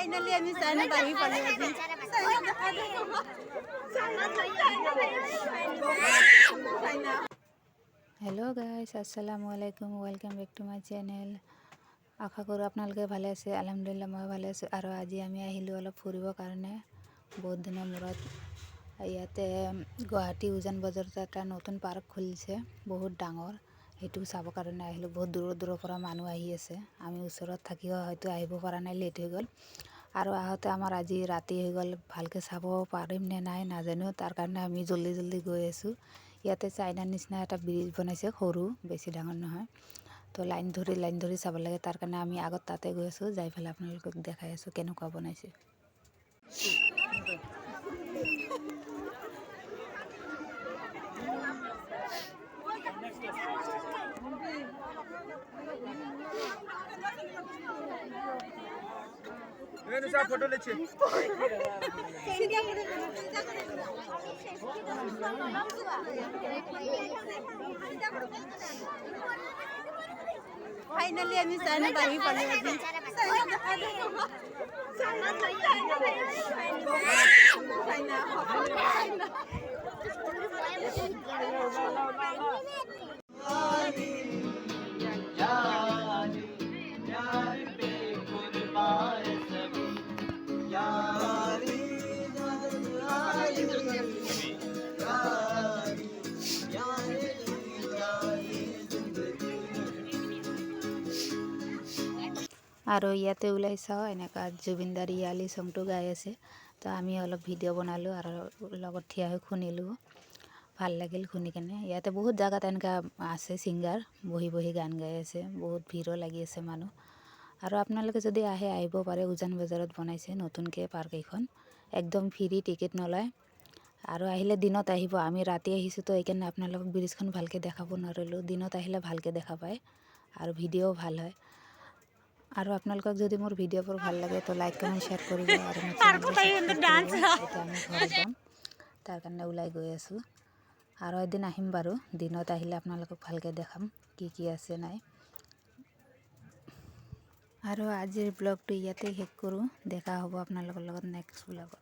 Finally আমি চাইনাত আহি পালো আজি। হেল্ল' গাইজ, আসসালামু আলাইকুম, welcome back to my channel. আশা কৰোঁ আপোনালোকে ভালে আছে। আলহামদুলিল্লাহ মই ভালে আছোঁ। আৰু আজি আমি আহিলোঁ অলপ ফুৰিবৰ কাৰণে। বহুত দিনৰ মূৰত ইয়াতে গুৱাহাটী উজান বজাৰত এটা নতুন পাৰ্ক খুলিছে, বহুত ডাঙৰ। সেইটো চাবৰ কাৰণে আহিলোঁ। বহুত দূৰৰ পৰা মানুহ আহি আছে। আমি ওচৰত থাকিও হয়তো আহিব পৰা নাই, লেট হৈ গ'ল। আৰু আহোঁতে আমাৰ আজি ৰাতি হৈ গ'ল। ভালকৈ চাব পাৰিম নে নাই নাজানো, তাৰ কাৰণে আমি জল্দি গৈ আছোঁ। ইয়াতে চাইনাৰ নিচিনা এটা ব্ৰিজ বনাইছে, সৰু, বেছি ডাঙৰ নহয়। তো লাইন ধৰি চাব লাগে। তাৰ কাৰণে আমি আগত তাতে গৈ আছোঁ। যাই পেলাই আপোনালোকক দেখাই আছোঁ কেনেকুৱা বনাইছে। फोटो लेछे ফাইনালি আমি চাইনাত আহি পালো আজি। আৰু ইয়াতে ওলাই চাওঁ এনেকুৱা জুবিনদাৰ ইয়ালি চংটো গাই আছে। তো আমি অলপ ভিডিঅ' বনালোঁ আৰু লগত থিয় হৈ শুনিলোঁ। ভাল লাগিল শুনি কেনে। ইয়াতে বহুত জেগাত এনেকুৱা আছে ছিংগাৰ, বহি গান গাই আছে। বহুত ভিৰো লাগি আছে মানুহ। আৰু আপোনালোকে যদি আহিব পাৰে। উজান বজাৰত বনাইছে নতুনকৈ পাৰ্ক এইখন, একদম ফ্ৰী, টিকেট নলয়। আৰু আহিলে দিনত আহিব। আমি ৰাতি আহিছোঁ, তো এইকাৰণে আপোনালোকক ব্ৰিজখন ভালকৈ দেখাব নোৱাৰিলোঁ। দিনত আহিলে ভালকৈ দেখা পায় আৰু ভিডিঅ'ও ভাল হয়। আৰু আপোনালোকক যদি মোৰ ভিডিঅ'বোৰ ভাল লাগে তো লাইক কমেণ্ট শ্বেয়াৰ কৰিব আৰু মোৰ চেনেলটো ছাবস্ক্ৰাইব কৰিব। এতিয়া আমি ঘৰত যাম, তাৰ কাৰণে ওলাই গৈ আছোঁ। আৰু এদিন আহিম বাৰু, দিনত আহিলে আপোনালোকক ভালকৈ দেখাম কি আছে নাই। আৰু আজিৰ ব্লগটো ইয়াতে শেষ কৰোঁ। দেখা হ'ব আপোনালোকৰ লগত নেক্সট ব্লগত।